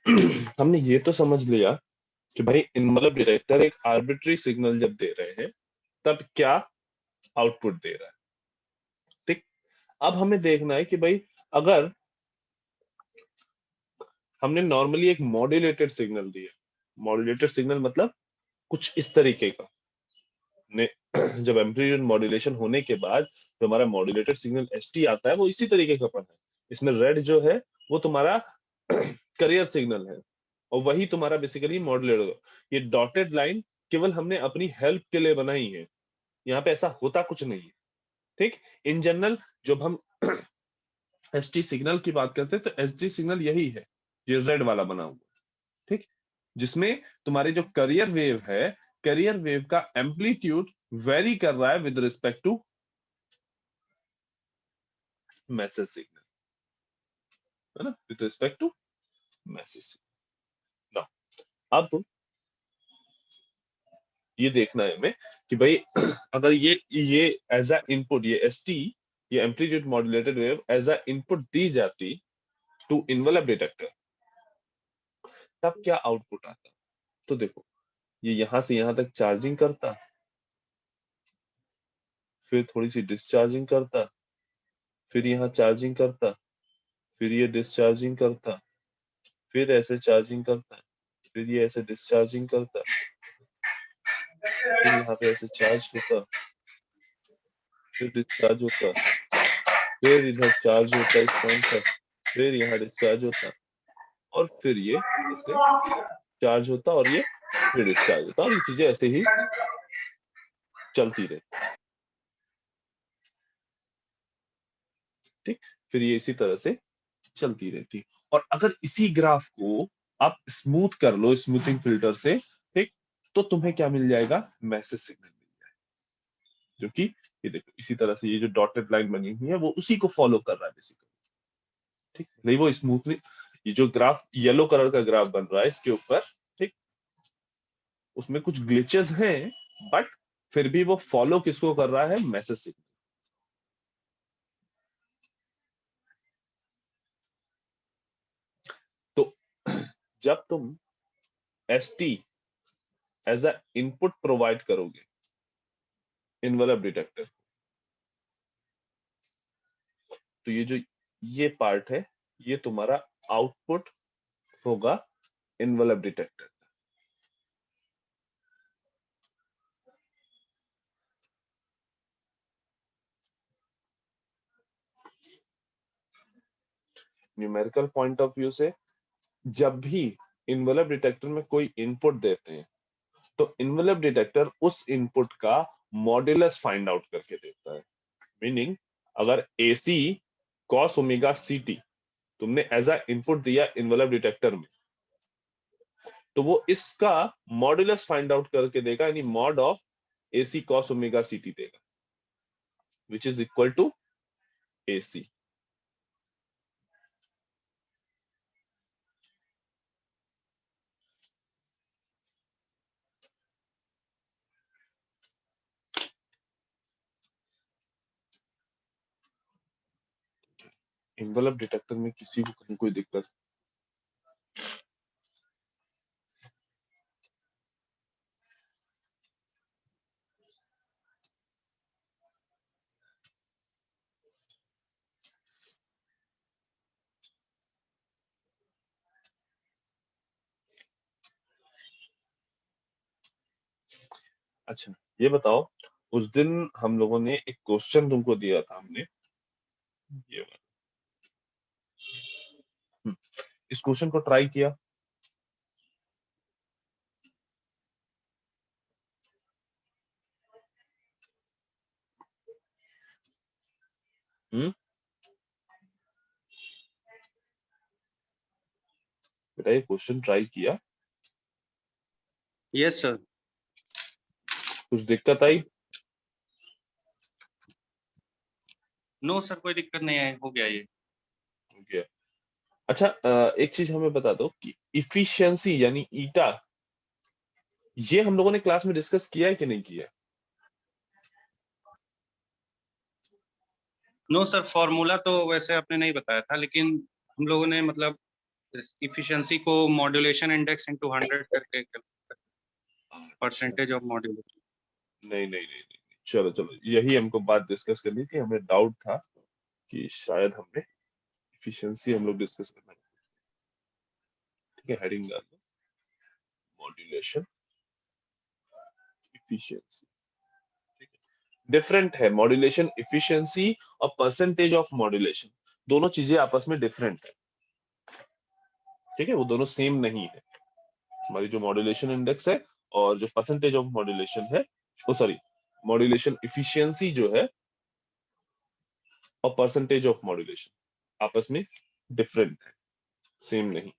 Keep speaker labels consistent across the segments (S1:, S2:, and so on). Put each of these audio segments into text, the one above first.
S1: हमने ये तो समझ लिया कि भाई मतलब डिटेक्टर एक आर्बिट्री सिग्नल जब दे रहे हैं तब क्या आउटपुट दे रहा है। ठीक, अब हमें देखना है कि भाई अगर हमने नॉर्मली एक मॉड्यूलेटेड सिग्नल दिया, मॉड्यूलेटेड सिग्नल मतलब कुछ इस तरीके का ने जब एम्पलीट्यूड मॉड्यूलेशन होने के बाद जो हमारा मॉड्यूलेटेड सिग्नल एसटी आता है वो इसी तरीके का पढ़ना है। इसमें रेड जो है वो तुम्हारा करियर सिग्नल है और वही तुम्हारा बेसिकली मॉड्यूलेट होगा। ये डॉटेड लाइन केवल हमने अपनी हेल्प के लिए बनाई है, यहाँ पे ऐसा होता कुछ नहीं है। ठीक, इन जनरल जब हम एसटी सिग्नल की बात करते हैं तो एसटी सिग्नल यही है, ये रेड वाला बना हुआ। ठीक, जिसमें तुम्हारी जो करियर वेव है, करियर वेव का एम्पलीट्यूड वेरी कर रहा है with respect to message signal, है ना, with respect to message signal. Now अब ये देखना है हमें कि भाई अगर ये एज अ इनपुट, ये एसटी, ये amplitude modulated wave as a input दी जाती टू इन्वेलप डिटेक्टर, तब क्या आउटपुट आता। तो देखो, ये यहां से यहां तक चार्जिंग करता, फिर थोड़ी सी डिस्चार्जिंग करता, फिर यहाँ चार्जिंग करता, फिर ये डिस्चार्जिंग करता, फिर ऐसे चार्जिंग करता, फिर ये ऐसे डिस्चार्जिंग करता, फिर यहाँ पे ऐसे चार्ज होता, फिर डिस्चार्ज होता, फिर इधर चार्ज होता इस पॉइंट पर, फिर यहाँ डिस्चार्ज होता और फिर ये ऐसे चार्ज होता और ये फिर डिस्चार्ज होता और ये चीजें ऐसे ही चलती रहती। ठीक, फिर ये इसी तरह से चलती रहती। और अगर इसी ग्राफ को आप स्मूथ कर लो स्मूथिंग फिल्टर से, ठीक, तो तुम्हें क्या मिल जाएगा, मैसेज सिग्नल मिल जाएगा, जो कि ये देखो इसी तरह से ये जो डॉटेड लाइन बनी हुई है वो उसी को फॉलो कर रहा है बेसिकली। ठीक, नहीं वो स्मूथली, ये जो ग्राफ येलो कलर का ग्राफ बन रहा है इसके ऊपर, ठीक, उसमें कुछ ग्लिचेस हैं बट फिर भी वो फॉलो किसको कर रहा है, मैसेज सिग्नल। तो जब तुम s t as a input provide करोगे इन्वेलप डिटेक्टर, तो ये जो ये पार्ट है ये तुम्हारा आउटपुट होगा envelope detector. Numerical point of view से जब भी इन्वेलप डिटेक्टर में कोई इनपुट देते हैं तो इन्वेलप डिटेक्टर उस इनपुट का मॉड्यूलस फाइंड आउट करके देता है। मीनिंग अगर AC cos ओमेगा CT तुमने एज अ इनपुट दिया इन्वेलप डिटेक्टर में, तो वो इसका मॉड्यूलस फाइंड आउट करके देगा, यानी mod of AC cos omega CT देगा, which is equal to AC। Envelope detector में किसी को कहीं कोई दिक्कत? अच्छा, ये बताओ, उस दिन हम लोगों ने एक क्वेश्चन तुमको दिया था हमने, ये वाला। इस क्वेश्चन को ट्राई किया? हम्म, बेटा ये क्वेश्चन ट्राई किया?
S2: Yes sir.
S1: कुछ दिक्कत आई?
S2: नो सर, कोई दिक्कत नहीं है, हो गया ये।
S1: Okay. अच्छा, एक चीज हमें बता दो कि इफिशियंसी यानी ईटा, ये हम लोगों ने क्लास में डिस्कस किया है कि नहीं किया?
S2: नो सर, फॉर्मूला तो वैसे आपने नहीं बताया था, लेकिन हम लोगों ने मतलब इफिशिएंसी को मॉड्यूलेशन इंडेक्स इनटू 100 करके परसेंटेज ऑफ मॉड्यूलेशन।
S1: नहीं नहीं नहीं नहीं, चलो चलो, यही हमको बात डिस्कस करनी थी, हमें डाउट था कि शायद हमने एफिशिएंसी हम लोग डिस्कस करना है। ठीक है, हेडिंग डाल दो, मॉड्यूलेशन एफिशिएंसी। डिफरेंट है मॉड्यूलेशन एफिशिएंसी और परसेंटेज ऑफ मॉड्यूलेशन, दोनों चीजें आपस में डिफरेंट है। ठीक है, वो दोनों सेम नहीं है। हमारी जो मॉड्यूलेशन इंडेक्स है और जो परसेंटेज ऑफ मॉड्यूलेशन है, ओ सॉरी, मॉड्यूलेशन एफिशिएंसी जो है और परसेंटेज ऑफ मॉड्यूलेशन आपस में डिफरेंट है, सेम नहीं।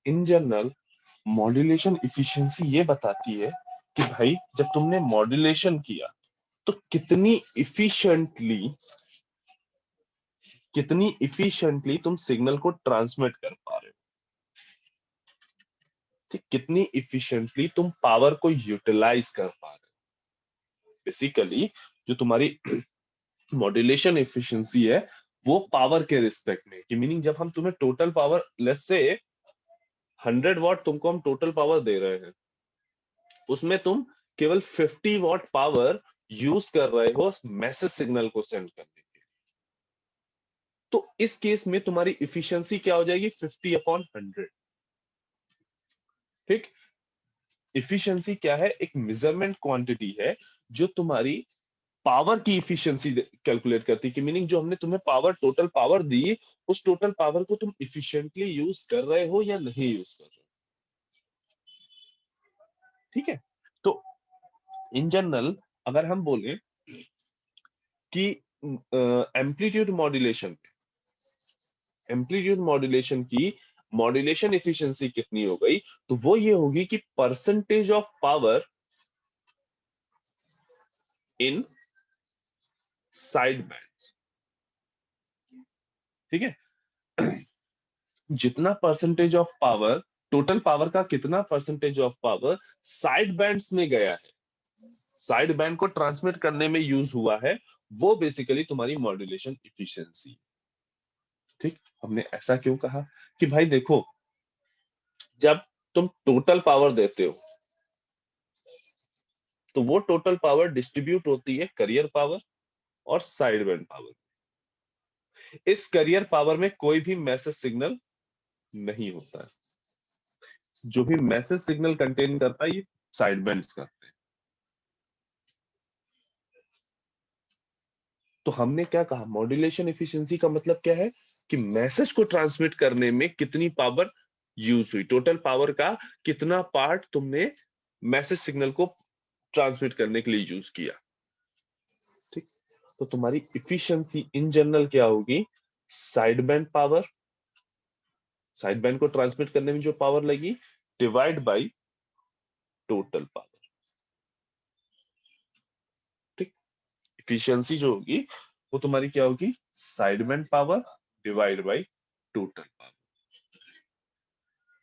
S1: इन जनरल मॉड्यूलेशन एफिशिएंसी ये बताती है कि भाई जब तुमने मॉड्यूलेशन किया तो कितनी इफिशिएंटली तुम सिग्नल को ट्रांसमिट कर पा रहे हो, ठीक, कितनी इफिशिएंटली तुम पावर को यूटिलाइज कर पा रहे हो। बेसिकली जो तुम्हारी मॉड्यूलेशन एफिशिएंसी है वो पावर के रिस्पेक्ट में, कि मीनिंग जब हम तुम्हें total power, let's say 100 what तुमको हम टोटल पावर दे रहे हैं, उसमें तुम केवल 50 वॉट पावर यूज कर रहे हो मैसेज सिग्नल को सेंड करने के लिए, तो इस केस में तुम्हारी इफिशियंसी क्या हो जाएगी, 50/100। ठीक, इफिशियंसी क्या है, एक मेजरमेंट क्वांटिटी है जो तुम्हारी पावर की इफिशियंसी कैलकुलेट करती है, कि मीनिंग जो हमने तुम्हें पावर, टोटल पावर दी, उस टोटल पावर को तुम इफिशिएंटली यूज कर रहे हो या नहीं यूज कर रहे हो। ठीक है, तो इन जनरल अगर हम बोले कि एम्पलीट्यूड मॉड्यूलेशन की मॉड्यूलेशन एफिशिएंसी कितनी हो गई, तो वो ये होगी कि percentage of power in side band. ठीक है, जितना percentage of power, total power का कितना percentage of power side bands में गया है, साइड बैंड को ट्रांसमिट करने में यूज हुआ है, वो बेसिकली तुम्हारी मॉड्यूलेशन एफिशिएंसी। ठीक, हमने ऐसा क्यों कहा कि भाई देखो, जब तुम टोटल पावर देते हो तो वो टोटल पावर डिस्ट्रीब्यूट होती है करियर पावर और साइड बैंड पावर। इस करियर पावर में कोई भी मैसेज सिग्नल नहीं होता है, जो भी मैसेज सिग्नल कंटेन करता है ये साइड बैंड्स करते हैं। तो हमने क्या कहा, मॉड्यूलेशन एफिशिएंसी का मतलब क्या है कि मैसेज को ट्रांसमिट करने में कितनी पावर यूज हुई, टोटल पावर का कितना पार्ट तुमने मैसेज सिग्नल को ट्रांसमिट करने के लिए यूज किया। ठीक, तो तुम्हारी इफिशियंसी इन जनरल क्या होगी, side band power, side band को ट्रांसमिट करने में जो पावर लगी, डिवाइड बाय टोटल पावर। ठीक, इफिशियंसी जो होगी वो तुम्हारी क्या होगी, side band power divide by total power.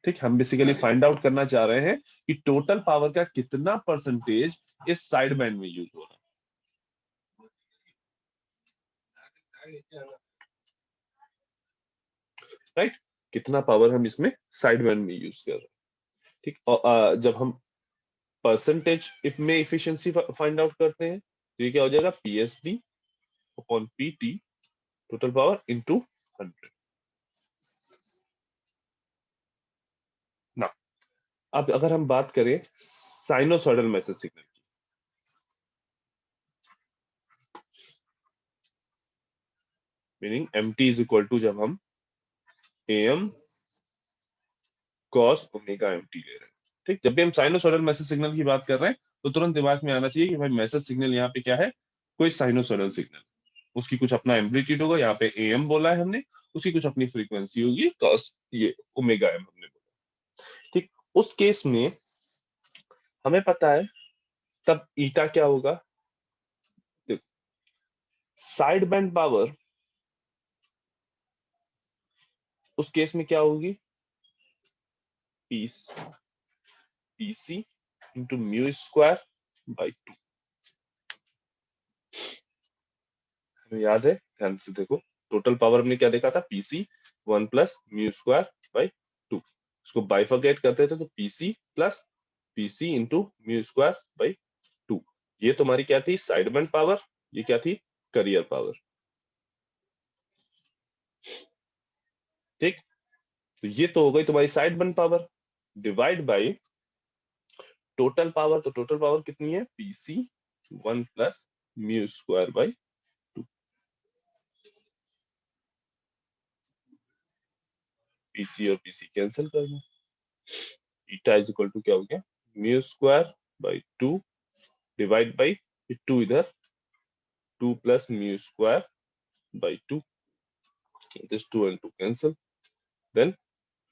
S1: ठीक, हम बेसिकली फाइंड आउट करना चाह रहे हैं कि टोटल पावर का कितना परसेंटेज इस साइड बैंड में यूज हो रहा है, राइट, कितना पावर हम इसमें साइड बैंड में यूज कर रहे हैं। ठीक, और जब हम परसेंटेज इफ में इफिशियंसी फाइंड आउट करते हैं तो ये क्या हो जाएगा, PSD upon PT, total power into 100 ना। अब अगर हम बात करें साइनोसॉइडल मैसेज सिग्नल की, meaning MT is equal to, जब हम एम कॉस ओमेगा एमटी ले रहे हैं। ठीक, जब भी हम साइनोसॉइडल मैसेज सिग्नल की बात कर रहे हैं तो तुरंत दिमाग में आना चाहिए कि भाई मैसेज सिग्नल यहाँ पे क्या है, कोई साइनोसॉइडल सिग्नल, उसकी कुछ अपना एम्पलीट्यूड होगा, यहाँ पे एम बोला है हमने, उसकी कुछ अपनी फ्रीक्वेंसी होगी, कॉस ये ओमेगा एम हमने बोला। ठीक, उस केस में हमें पता है तब ईटा क्या होगा, साइड बैंड पावर उस केस में क्या होगी, PS PC into mu square by 2। हमें याद है, ध्यान से देखो, टोटल पावर हमने क्या देखा था, PC 1 plus mu square by 2। इसको बाइफरकेट करते थे तो PC plus PC into mu square by 2। ये तुम्हारी क्या थी, साइड बैंड पावर, ये क्या थी, करियर पावर। ठीक, तो ये तो हो गई तुम्हारी side band power, divide by total power. तो टोटल पावर कितनी है, PC 1 plus mu square by 2। PC और पीसी कैंसिल कर दो, ईटा इज इक्वल टू क्या हो गया, mu square by 2 divide by 2 इधर, 2 plus mu square by 2, this 2 and 2 cancel, then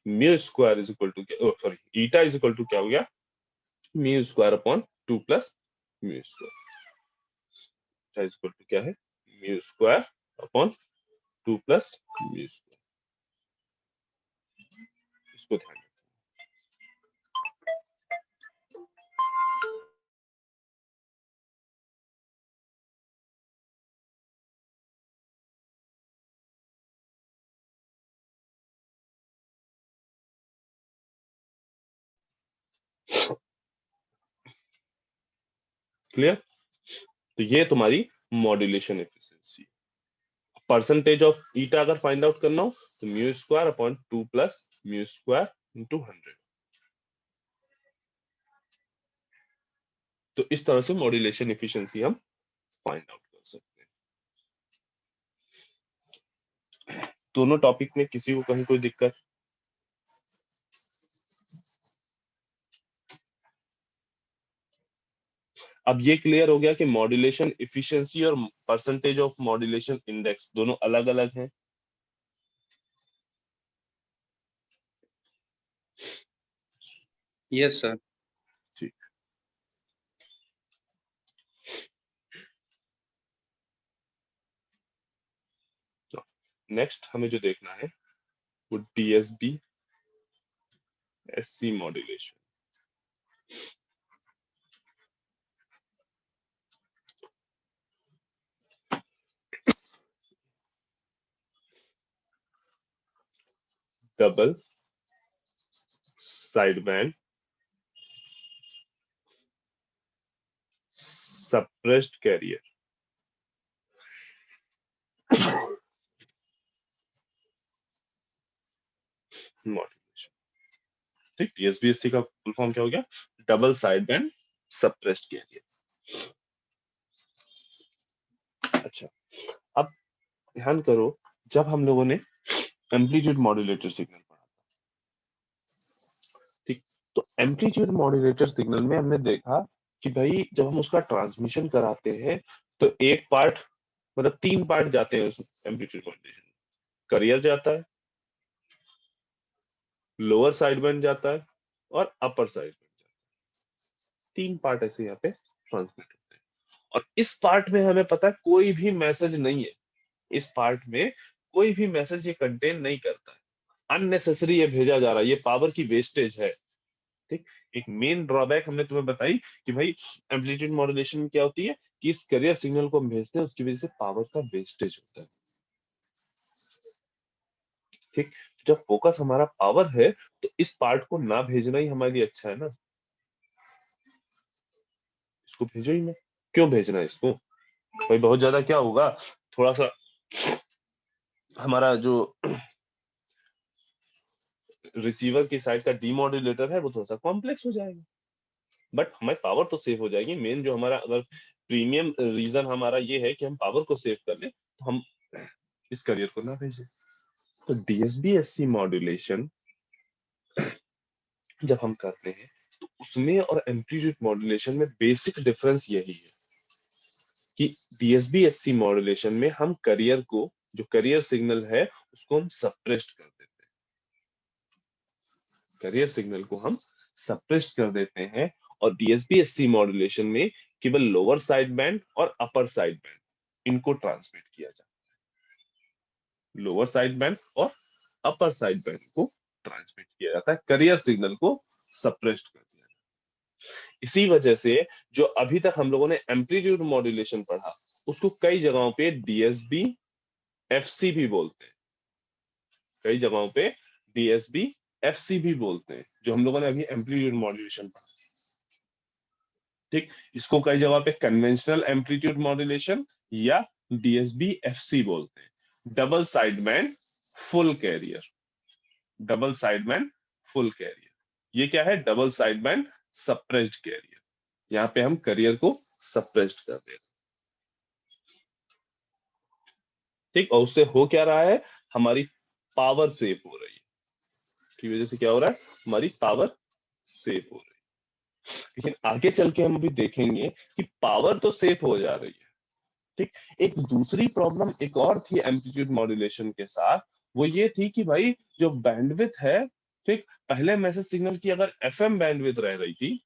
S1: mu square is equal to क्या, sorry, eta is equal to क्या हो गया, mu square upon 2 plus mu square. Eta is equal to क्या है, mu square upon 2 plus mu square. इसको ध्यान रखना। Clear, तो ये तुम्हारी modulation efficiency. Percentage of eta अगर फाइंड आउट करना हो तो mu square upon 2 plus mu square into 100। तो इस तरह से मॉड्यूलेशन एफिशिएंसी हम फाइंड आउट कर सकते हैं। दोनों टॉपिक में किसी को कहीं कोई दिक्कत? अब ये क्लियर हो गया कि मॉड्यूलेशन एफिशिएंसी और परसेंटेज ऑफ मॉड्यूलेशन इंडेक्स दोनों अलग अलग हैं।
S2: Yes sir.
S1: ठीक, नेक्स्ट हमें जो देखना है वो DSB SC modulation. Double side band suppressed career modulation. ठीक, डीएसबीएससी का फुल फॉर्म क्या हो गया, double side band suppressed career. अच्छा, अब ध्यान करो, जब हम लोगों ने एम्पलीट्यूड मॉड्यूलेटर सिग्नल पढ़ा, ठीक, तो एम्पलीट्यूड मॉड्यूलेटर सिग्नल में हमने देखा कि भाई जब हम उसका ट्रांसमिशन कराते हैं तो एक पार्ट, मतलब 3 पार्ट जाते हैं उस एम्पलीट्यूड मॉड्यूलेशन। करियर जाता है, लोअर साइड बैंड जाता है और अपर साइड बैंड जाता है। 3 पार्ट ऐसे यहाँ पे ट्रांसमिट होते हैं। और इस पार्ट में हमें पता है कोई भी मैसेज नहीं है, इस पार्ट में कोई भी मैसेज ये कंटेन नहीं करता है, अननेसेसरी ये भेजा जा रहा है, ये पावर की वेस्टेज है। ठीक, एक मेन ड्रॉबैक हमने तुम्हें बताई कि भाई एम्पलीट्यूड मॉड्यूलेशन में क्या होती है कि इस करियर सिग्नल को हम भेजते हैं, उसकी वजह से पावर का वेस्टेज होता है। ठीक, जब फोकस हमारा पावर है तो इस पार्ट को ना भेजना ही हमारे लिए अच्छा है ना, इसको भेजो ही मत। क्यों भेजना है इसको, भाई बहुत ज्यादा क्या होगा, थोड़ा सा हमारा जो रिसीवर की साइड का डीमॉड्यूलेटर है वो थोड़ा सा कॉम्प्लेक्स हो जाएगा, बट हमारी पावर तो सेव हो जाएगी। मेन जो हमारा अगर प्रीमियम रीजन हमारा ये है कि हम पावर को सेव कर ले, तो हम इस करियर को ना भेजें। तो डीएसबी एससी मॉड्यूलेशन जब हम करते हैं तो उसमें और एम्पलीट्यूड मॉड्यूलेशन में बेसिक डिफरेंस यही है कि डीएसबी एससी मॉड्यूलेशन में हम करियर को, जो करियर सिग्नल है उसको हम सप्रेस्ड कर देते हैं, करियर सिग्नल को हम सप्रेस्ड कर देते हैं। और डीएसबी एससी मॉड्यूलेशन में केवल लोअर साइड बैंड और अपर साइड बैंड इनको ट्रांसमिट किया जाता है, लोअर साइड बैंड और अपर साइड बैंड को ट्रांसमिट किया जाता है, करियर सिग्नल को सप्रेस्ड कर दिया जाता है। इसी वजह से जो अभी तक हम लोगों ने एम्पलीट्यूड मॉड्यूलेशन पढ़ा उसको कई जगहों पे डीएसबी एफसी भी बोलते हैं, कई जगहों पे डीएसबी एफसी भी बोलते हैं, जो हम लोगों ने अभी एम्पलीट्यूड मॉड्यूलेशन पढ़ा। ठीक, इसको कई जगह पे कन्वेंशनल एम्पलीट्यूड मॉड्यूलेशन या डीएसबी एफसी बोलते हैं। Double sideband full carrier, double sideband full carrier, ये क्या है? डबल साइडबैंड सप्रेस्ड कैरियर, यहाँ पे हम कैरियर को सप्रेस्ड कर रहे हैं। ठीक, और उससे हो क्या रहा है? हमारी पावर सेव हो रही है, की वजह से क्या हो रहा है? हमारी पावर सेव हो रही है। लेकिन आगे चल के हम अभी देखेंगे कि पावर तो सेव हो जा रही है, ठीक, एक दूसरी प्रॉब्लम एक और थी एम्पलीट्यूड मॉड्यूलेशन के साथ, वो ये थी कि भाई जो बैंडविड्थ है, ठीक, पहले मैसेज सिग्नल की अगर एफएम बैंडविड्थ रह रही थी,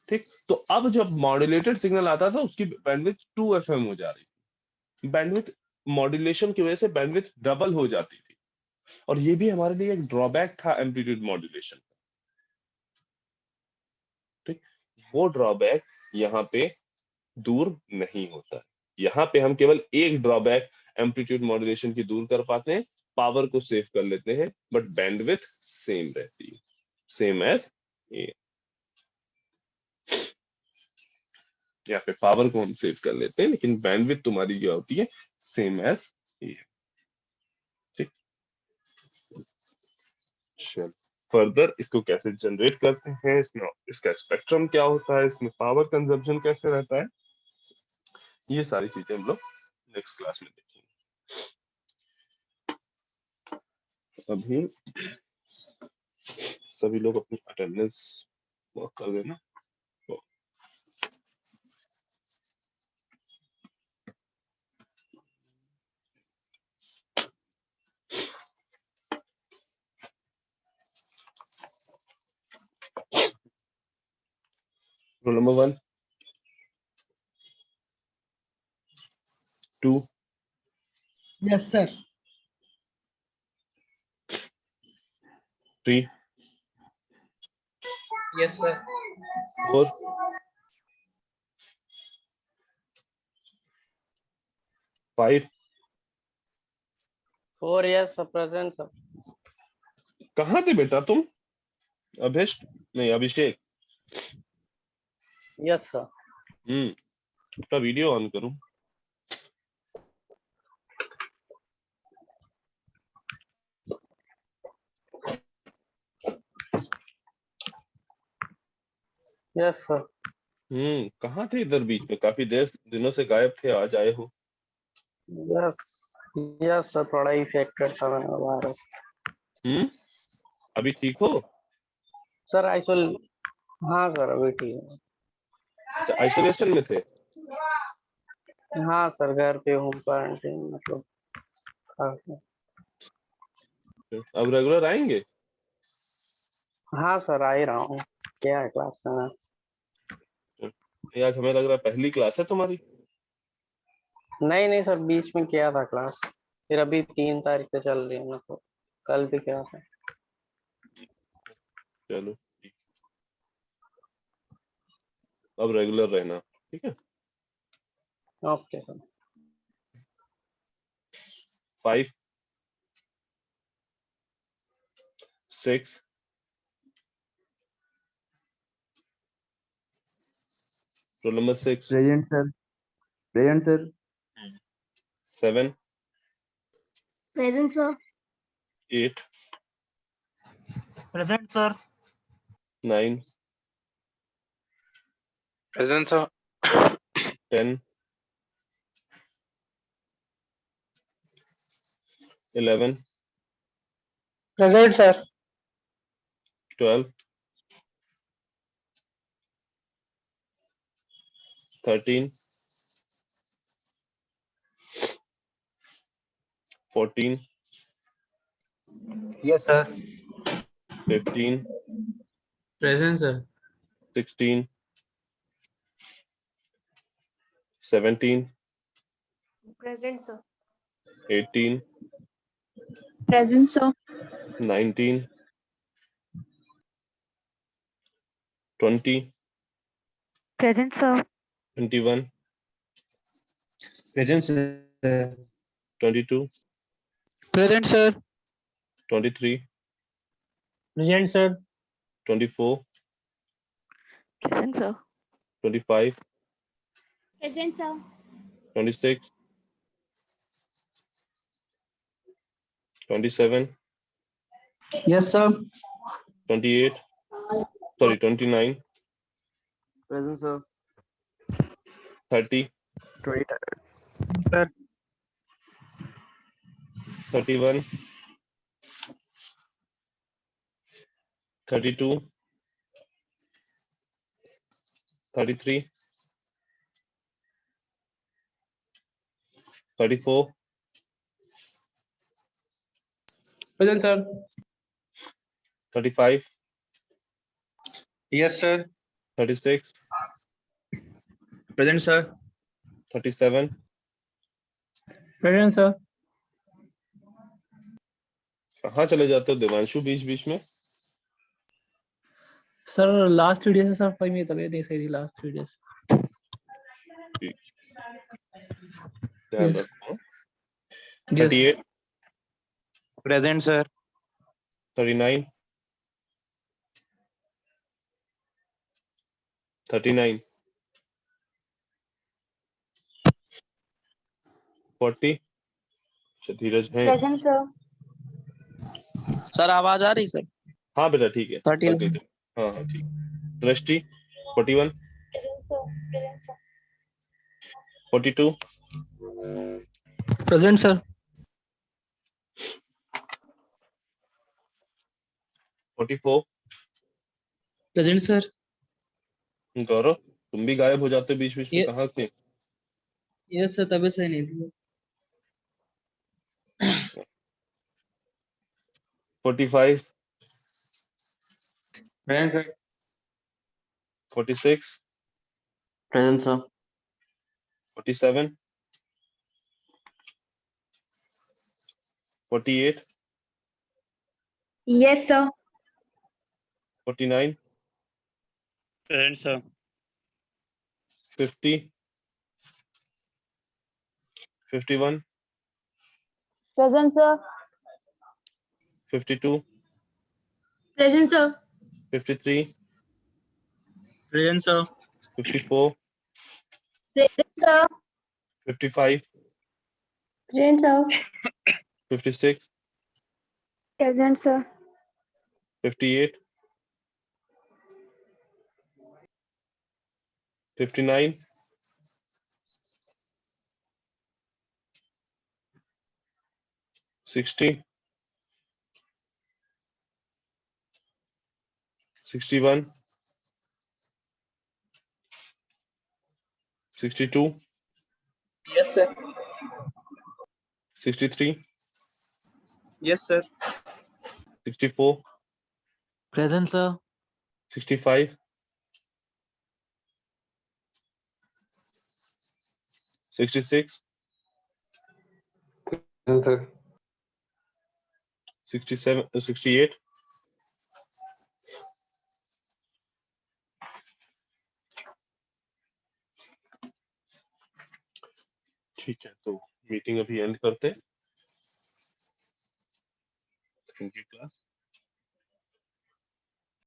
S1: ठीक, तो अब जब मॉड्यूलेटेड सिग्नल आता था उसकी बैंडविड्थ 2 एफएम हो जा रही थी। बैंडविड्थ मॉड्यूलेशन की वजह से बैंडविड्थ डबल हो जाती थी, और ये भी हमारे लिए एक ड्रॉबैक था एम्पलीट्यूड मॉड्यूलेशन का। ठीक, वो ड्रॉबैक यहाँ पे दूर नहीं होता है। यहाँ पे हम केवल एक ड्रॉबैक एम्पलीट्यूड मॉड्यूलेशन की दूर कर पाते हैं, पावर को सेव कर लेते हैं, बट बैंडविड्थ सेम रहती है, सेम एज ए। यहाँ पे पावर को हम सेव कर लेते हैं, लेकिन बैंडविड्थ तुम्हारी जो होती है सेम एज ए। ठीक, चलो फर्दर इसको कैसे जनरेट करते हैं, इसमें इसका स्पेक्ट्रम क्या होता है, इसमें पावर कंजम्पशन कैसे रहता है, ये सारी चीजें हम लोग नेक्स्ट क्लास में देखेंगे। अभी सभी लोग अपनी अटेंडेंस मार्क कर देना। Roll number 1, 2,
S3: Yes, sir.
S1: 3,
S3: Yes, sir.
S1: 4, 5।
S4: 4 years present sir.
S1: कहाँ थे बेटा तुम? अभिष्ट नहीं, अभिषेक।
S4: Yes sir.
S1: उसका वीडियो ऑन करूं?
S4: Yes sir.
S1: कहाँ थे इधर बीच में? काफी दिनों से गायब थे, आज आए हो।
S4: Yes. Yes sir, थोड़ा इफेक्टेड था मैंने वायरस।
S1: अभी ठीक हो?
S4: सर आइसोल, हाँ सर अभी ठीक है।
S1: अच्छा, आइसोलेशन में थे?
S4: हाँ सर, घर पे होम क्वारंटाइन मतलब।
S1: अब रेगुलर आएंगे?
S4: हाँ सर आ ही रहा हूँ, क्या है क्लास में।
S1: आज हमें लग रहा है पहली क्लास है तुम्हारी।
S4: नहीं नहीं सर, बीच में किया था क्लास, फिर अभी 3 तारीख से चल रही है ना, तो कल भी किया था।
S1: चलो ठीक, अब रेगुलर रहना, ठीक है।
S4: Okay sir.
S1: 5, 6, roll number 6,
S5: Present, sir. Present, sir.
S1: 7,
S6: Present, sir.
S1: 8,
S3: Present, sir.
S1: 9,
S7: Present, sir.
S1: 10, 11,
S3: Present, sir.
S1: 12, 13, 14,
S3: Yes, sir.
S1: 15,
S3: Present, sir.
S1: 16, 17,
S6: Present, sir.
S1: 18,
S6: Present, sir.
S1: 19, 20,
S6: Present, sir.
S1: 21,
S3: Present, sir.
S1: 22,
S7: Present, sir.
S1: 23,
S3: Present, sir.
S1: 24,
S6: Present, sir.
S1: 25,
S6: Present, sir.
S1: 26, 27,
S3: Yes, sir.
S1: 28, sorry, 29,
S5: Present, sir.
S1: 30, 31, 32, 33, 34,
S3: Present, sir.
S1: 35,
S2: Yes, sir.
S1: 36,
S7: Present, sir.
S1: 37,
S3: Present, sir.
S1: कहाँ चले जाते हो देवांशु बीच बीच में?
S3: Sir, last 3 days से sir भाई मेरी तबीयत नहीं सही थी last 3 days.
S1: ध्यान
S3: Yes.
S1: रखो।
S3: Yes.
S1: 38,
S7: Present, sir.
S1: 39, 39, 40, अच्छा धीरज है।
S6: Present, sir.
S7: सर आवाज आ रही सर?
S1: हाँ बेटा ठीक है,
S7: 39.
S1: continue। हाँ हाँ ठीक। दृष्टि 41,
S6: Present, sir.
S1: 42,
S3: Present, sir.
S1: 44,
S3: Present, sir.
S1: गौरव तुम भी गायब हो जाते बीच बीच में,
S3: ये-
S1: कहाँ थे?
S3: Yes, sir. तबीयत सही नहीं थी.
S1: 45,
S7: Present, sir.
S1: 46,
S5: Present, sir.
S1: 47, 48,
S6: Yes, sir.
S1: 49,
S7: Present, sir.
S1: 50, 51,
S6: Present, sir.
S1: 52,
S6: Present, sir.
S1: 53,
S7: Present, sir.
S1: 54,
S6: Present, sir.
S1: 55,
S6: Present, sir.
S1: 56,
S6: Present, sir.
S1: 58, 59, 60, 61, 62,
S7: Yes, sir.
S1: 63,
S7: Yes, sir.
S1: 64,
S7: Present, sir.
S1: 65, 66, 67, 68, ठीक है तो मीटिंग अभी एंड करते हैं। Thank you class.